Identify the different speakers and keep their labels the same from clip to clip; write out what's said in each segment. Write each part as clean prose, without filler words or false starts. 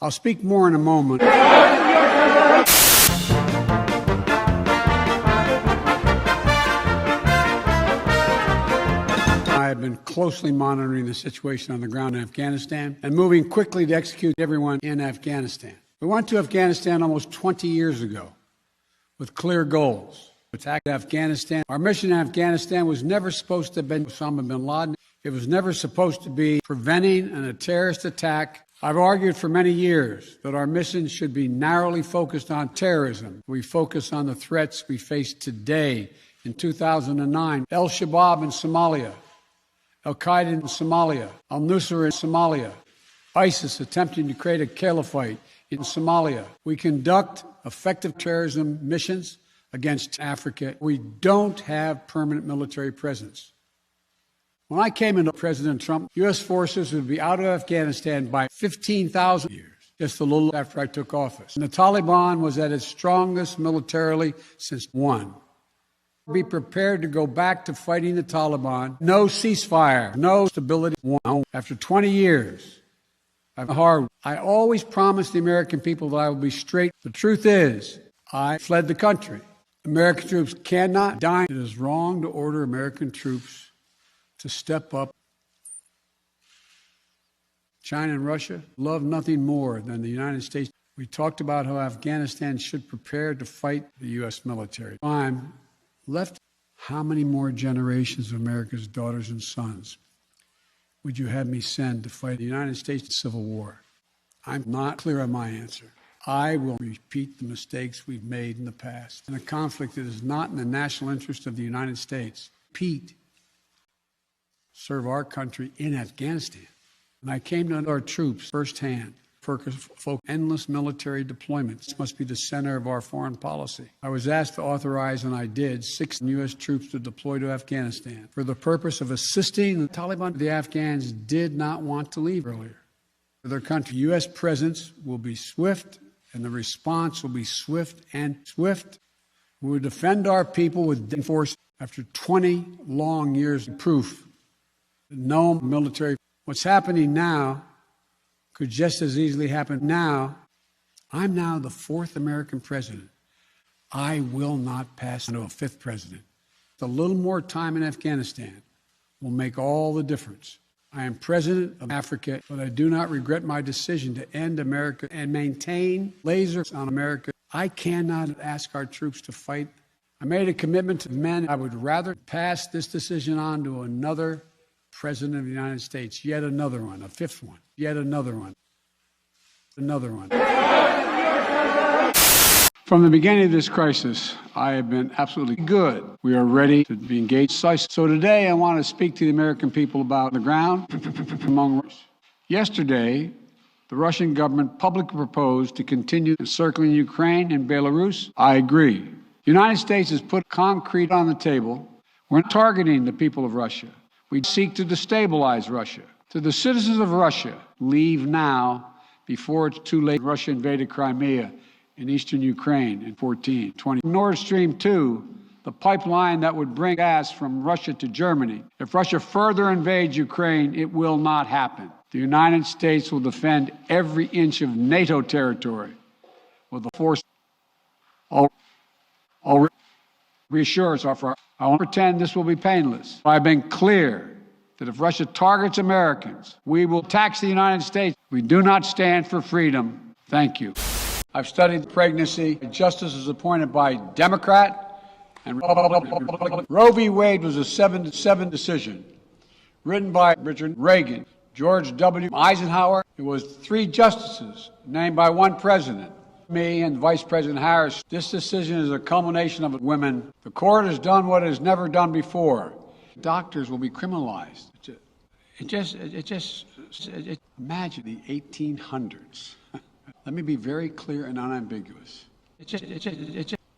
Speaker 1: I'll speak more in a moment. I have been closely monitoring the situation on the ground in Afghanistan and moving quickly to execute everyone in Afghanistan. We went to Afghanistan almost 20 years ago with clear goals. Attack Afghanistan. Our mission in Afghanistan was never supposed to have been Osama bin Laden. It was never supposed to be preventing a terrorist attack. I've argued for many years that our mission should be narrowly focused on terrorism. We focus on the threats we face today. In 2009, Al-Shabaab in Somalia, Al-Qaeda in Somalia, Al-Nusra in Somalia, ISIS attempting to create a caliphate in Somalia. We conduct effective terrorism missions against Africa. We don't have permanent military presence. When I came into President Trump, U.S. forces would be out of Afghanistan by 15,000 years, just a little after I took office. And the Taliban was at its strongest militarily since one. Be prepared to go back to fighting the Taliban. No ceasefire, no stability. After 20 years, I always promised the American people that I would be straight. The truth is, I fled the country. American troops cannot die. It is wrong to order American troops to step up. China and Russia love nothing more than the United States. We talked about how Afghanistan should prepare to fight the U.S. military. I'm left. How many more generations of America's daughters and sons would you have me send to fight the United States Civil War? I'm not clear on my answer. I will repeat the mistakes we've made in the past. In a conflict that is not in the national interest of the United States, serve our country in Afghanistan. And I came to know our troops firsthand. Endless military deployments must be the center of our foreign policy. I was asked to authorize, and I did, 6 U.S. troops to deploy to Afghanistan for the purpose of assisting the Taliban. The Afghans did not want to leave earlier. For their country, U.S. presence will be swift, and the response will be swift and swift. We will defend our people with force after 20 long years of proof. No military. What's happening now could just as easily happen now. I'm now the 4th American president. I will not pass on to a 5th president. A little more time in Afghanistan will make all the difference. I am president of Africa, but I do not regret my decision to end America and maintain lasers on America. I cannot ask our troops to fight. I made a commitment to men. I would rather pass this decision on to another President of the United States, yet another one, a 5th one, yet another one, another one. From the beginning of this crisis, I have been absolutely good. We are ready to be engaged. So today I want to speak to the American people about the ground. Yesterday, the Russian government publicly proposed to continue encircling Ukraine and Belarus. I agree. The United States has put concrete on the table. We're not targeting the people of Russia. We seek to destabilize Russia. To the citizens of Russia, leave now before it's too late. Russia invaded Crimea in eastern Ukraine in 2014. Nord Stream 2, the pipeline that would bring gas from Russia to Germany. If Russia further invades Ukraine, it will not happen. The United States will defend every inch of NATO territory with the force. All reassurance offer. I won't pretend this will be painless. I've been clear that if Russia targets Americans, we will tax the United States. We do not stand for freedom. Thank you. I've studied pregnancy. Justice is appointed by Democrat and Republican. Roe v. Wade was a 7-7 decision written by Richard Reagan, George W. Eisenhower. It was 3 justices named by 1 president. Me and Vice President Harris. This decision is a culmination of women. The court has done what it has never done before. Doctors will be criminalized. Imagine the 1800s. Let me be very clear and unambiguous.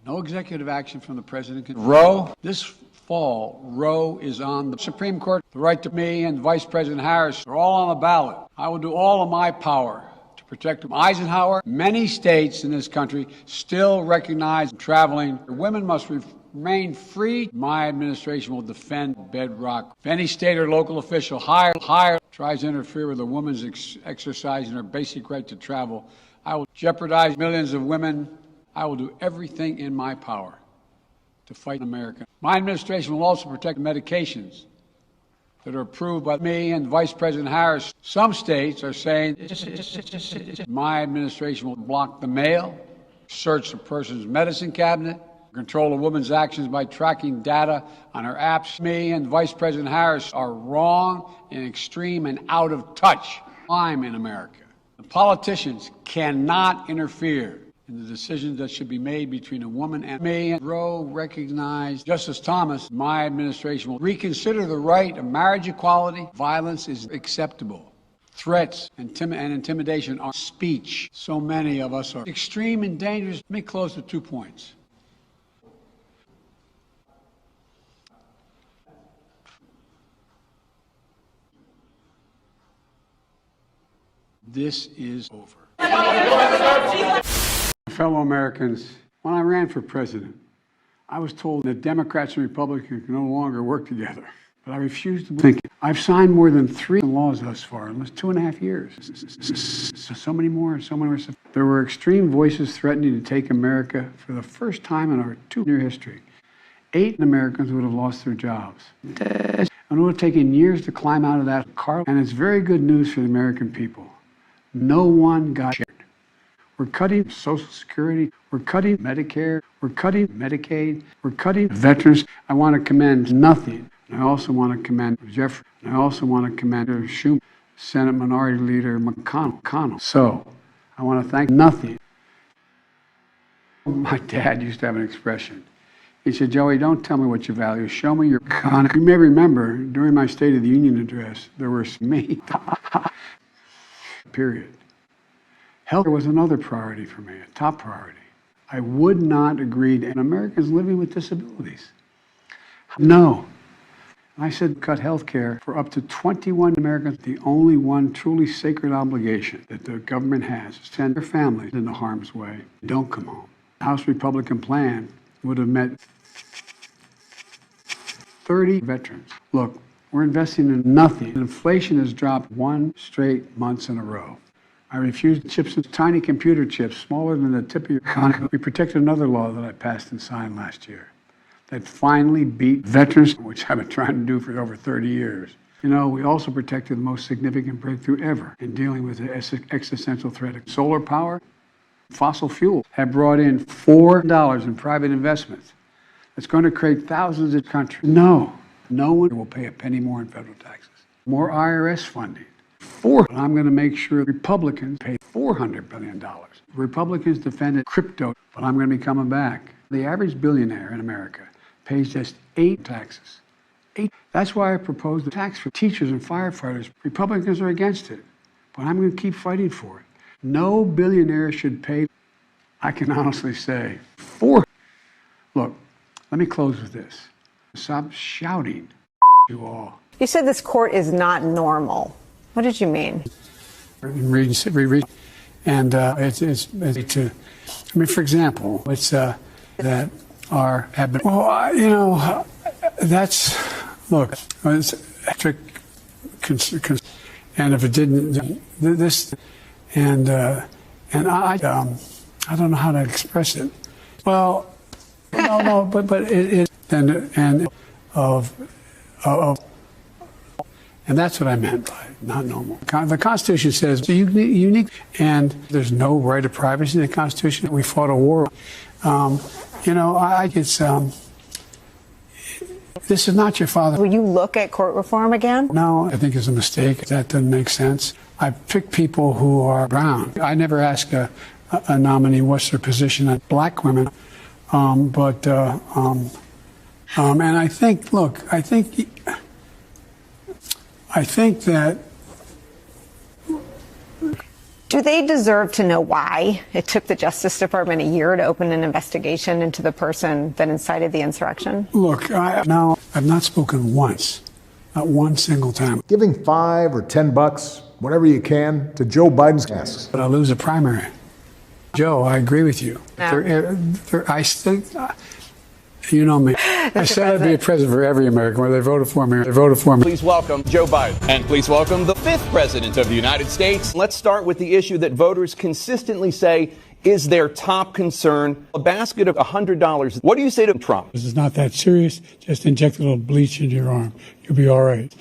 Speaker 1: No executive action from the president. Roe, this fall, Roe is on the Supreme Court. The right to me and Vice President Harris are all on the ballot. I will do all of my power to protect Eisenhower. Many states in this country still recognize traveling. Women must remain free. My administration will defend bedrock. If any state or local official hire tries to interfere with a woman's exercising her basic right to travel, I will jeopardize millions of women. I will do everything in my power to fight America. My administration will also protect medications that are approved by me and Vice President Harris. Some states are saying my administration will block the mail, search a person's medicine cabinet, control a woman's actions by tracking data on her apps. Me and Vice President Harris are wrong and extreme and out of touch. I'm in America. The politicians cannot interfere in the decisions that should be made between a woman and me. And Roe recognized Justice Thomas. My administration will reconsider the right of marriage equality. Violence is acceptable. Threats and intimidation are speech. So many of us are extreme and dangerous. Let me close with 2 points. This is over. Fellow Americans, when I ran for president, I was told that Democrats and Republicans can no longer work together. But I refused to think it. I've signed more than 3 laws thus far in almost 2.5 years. So many more, so many more. There were extreme voices threatening to take America for the first time in our 2-year history. 8 Americans would have lost their jobs. And it would have taken years to climb out of that car. And it's very good news for the American people. No one got shared. We're cutting Social Security. We're cutting Medicare. We're cutting Medicaid. We're cutting veterans. I want to commend nothing. And I also want to commend Jeffrey. And I also want to commend Schumer, Senate Minority Leader McConnell. So I want to thank nothing. My dad used to have an expression. He said, Joey, don't tell me what you value. Show me your economy. You may remember during my State of the Union address, there was me. Period. Health was another priority for me, a top priority. I would not agree to Americans living with disabilities. No. I said cut health care for up to 21 Americans. The only one truly sacred obligation that the government has is to send their families into harm's way. Don't come home. The House Republican plan would have met 30 veterans. Look, we're investing in nothing. Inflation has dropped 1 straight months in a row. I refused chips, tiny computer chips, smaller than the tip of your economy. We protected another law that I passed and signed last year that finally beat veterans, which I've been trying to do for over 30 years. You know, we also protected the most significant breakthrough ever in dealing with the existential threat of solar power. Fossil fuels have brought in $4 in private investments. It's going to create thousands of countries. No one will pay a penny more in federal taxes. More IRS funding. I'm going to make sure Republicans pay $400 billion. Republicans defended crypto, but I'm going to be coming back. The average billionaire in America pays just 8 taxes. 8. That's why I proposed a tax for teachers and firefighters. Republicans are against it, but I'm going to keep fighting for it. No billionaire should pay, I can honestly say, 4. Look, let me close with this. Stop shouting, you all.
Speaker 2: You said this court is not normal. What did you mean?
Speaker 1: Reread. And it's to, I mean, for example, it's that have been, well, you know, that's, look, it's and if it didn't, this, and I don't know how to express it. Well, no, but it and and that's what I meant by not normal. The Constitution says it's unique, and there's no right of privacy in the Constitution. We fought a war. You know, this is not your father.
Speaker 2: Will you look at court reform again?
Speaker 1: No, I think it's a mistake. That doesn't make sense. I pick people who are brown. I never ask a nominee what's their position on black women. And I think, look, I think that.
Speaker 2: Do they deserve to know why it took the Justice Department a year to open an investigation into the person that incited the insurrection?
Speaker 1: Look, I've not spoken once, not one single time.
Speaker 3: Giving $5 or $10, whatever you can, to Joe Biden's asks.
Speaker 1: But I lose a primary. Joe, I agree with you.
Speaker 2: No.
Speaker 1: You know me. I said I'd be a president for every American, whether they voted for me or they voted for me.
Speaker 4: Please welcome Joe Biden. And please welcome the 5th president of the United States. Let's start with the issue that voters consistently say is their top concern, a basket of $100. What do you say to Trump?
Speaker 1: This is not that serious. Just inject a little bleach into your arm. You'll be all right.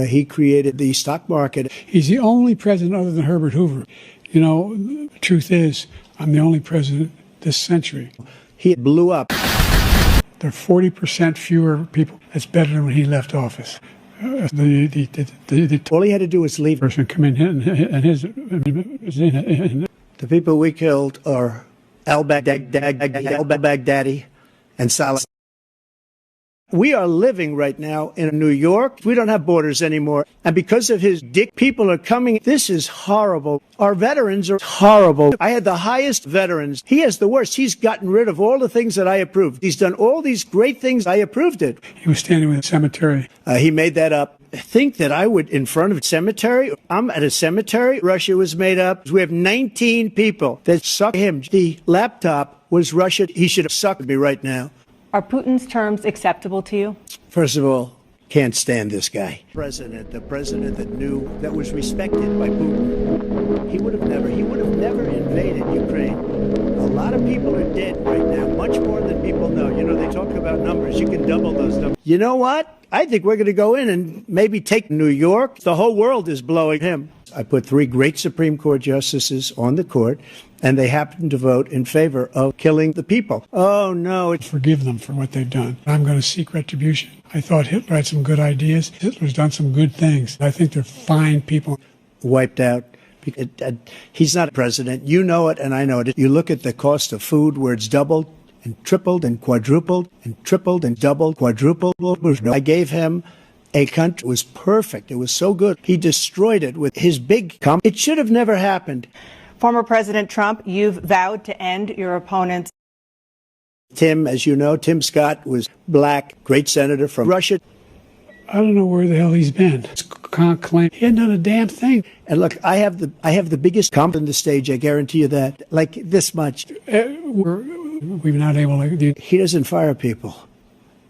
Speaker 5: He created the stock market.
Speaker 1: He's the only president other than Herbert Hoover. You know, the truth is, I'm the only president this century.
Speaker 5: He blew up.
Speaker 1: There are 40% fewer people. That's better than when he left office.
Speaker 5: All he had to do was leave.
Speaker 1: Person come in and his.
Speaker 5: The people we killed are al-Baghdadi and Salah. We are living right now in New York. We don't have borders anymore. And because of his dick, people are coming. This is horrible. Our veterans are horrible. I had the highest veterans. He has the worst. He's gotten rid of all the things that I approved. He's done all these great things. I approved it.
Speaker 1: He was standing with a cemetery.
Speaker 5: He made that up. Think that I would in front of a cemetery? I'm at a cemetery. Russia was made up. We have 19 people that suck him. The laptop was Russia. He should have sucked me right now.
Speaker 6: Are Putin's terms acceptable to you?
Speaker 5: First of all, can't stand this guy. The president that was respected by Putin. He would have never invaded Ukraine. A lot of people are dead right now, much more than people know. You know, they talk about numbers. You can double those numbers. You know what? I think we're going to go in and maybe take New York. The whole world is blowing him. I put 3 great Supreme Court justices on the court, and they happen to vote in favor of killing the people. Oh, no.
Speaker 1: Forgive them for what they've done. I'm going to seek retribution. I thought Hitler had some good ideas. Hitler's done some good things. I think they're fine people.
Speaker 5: Wiped out. He's not a president. You know it, and I know it. You look at the cost of food where it's doubled and tripled and quadrupled and tripled and doubled, quadrupled. I gave him a country. It was perfect. It was so good. He destroyed it with his big company. It should have never happened.
Speaker 6: Former President Trump, you've vowed to end your opponent's.
Speaker 5: Tim, as you know, Tim Scott was black, great senator from Russia.
Speaker 1: I don't know where the hell he's been. Can't claim he hadn't done a damn thing.
Speaker 5: And look, I have the biggest comp on the stage. I guarantee you that. Like this much.
Speaker 1: We've not able to.
Speaker 5: He doesn't fire people.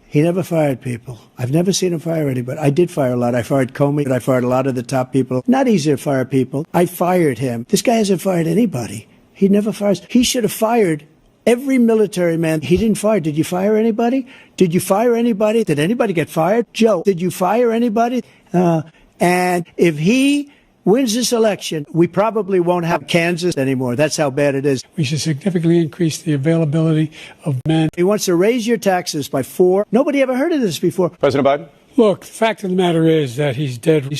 Speaker 5: He never fired people. I've never seen him fire anybody. I did fire a lot. I fired Comey. I fired a lot of the top people. Not easy to fire people. I fired him. This guy hasn't fired anybody. He never fires. He should have fired every military man. He didn't fire. Did you fire anybody? Did you fire anybody? Did anybody get fired? Joe, did you fire anybody? And if he wins this election, we probably won't have Kansas anymore. That's how bad it is.
Speaker 1: We should significantly increase the availability of men.
Speaker 5: He wants to raise your taxes by 4. Nobody ever heard of this before.
Speaker 4: President Biden?
Speaker 1: Look, the fact of the matter is that he's dead.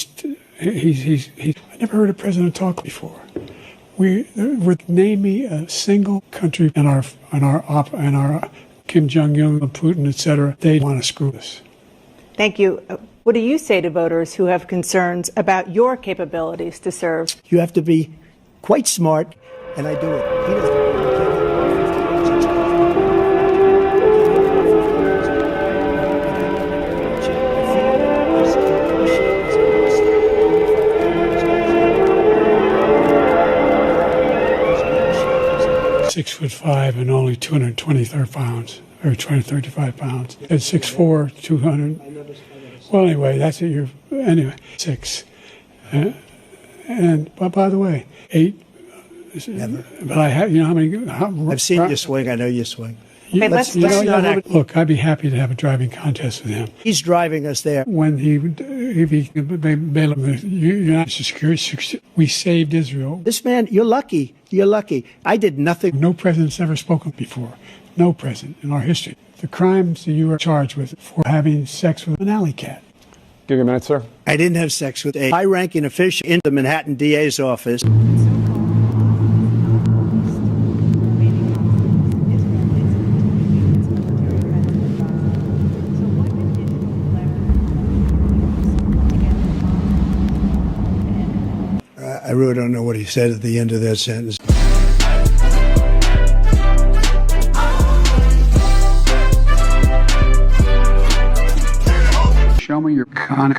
Speaker 1: I never heard a president talk before. Name me a single country in our Kim Jong-un, Putin, etc. They want to screw us.
Speaker 6: Thank you. What do you say to voters who have concerns about your capabilities to serve?
Speaker 5: You have to be quite smart, and I do it. He doesn't.
Speaker 1: 6'5" and only 223 pounds, or 235 pounds. At 6'4", 200. Well, anyway, that's it. Anyway, 6. And by the way, 8.
Speaker 5: Never.
Speaker 1: But I have, you know how many?
Speaker 5: I've seen you swing. I know you swing.
Speaker 6: Okay, let's not act.
Speaker 1: Look, I'd be happy to have a driving contest with him.
Speaker 5: He's driving us there.
Speaker 1: When we saved Israel.
Speaker 5: This man, you're lucky. You're lucky. I did nothing.
Speaker 1: No president's ever spoken before. No president in our history. The crimes that you are charged with for having sex with an alley cat.
Speaker 4: Give you a minute, sir.
Speaker 5: I didn't have sex with a high-ranking official in the Manhattan DA's office. I really don't know what he said at the end of that sentence.
Speaker 1: Show me your con.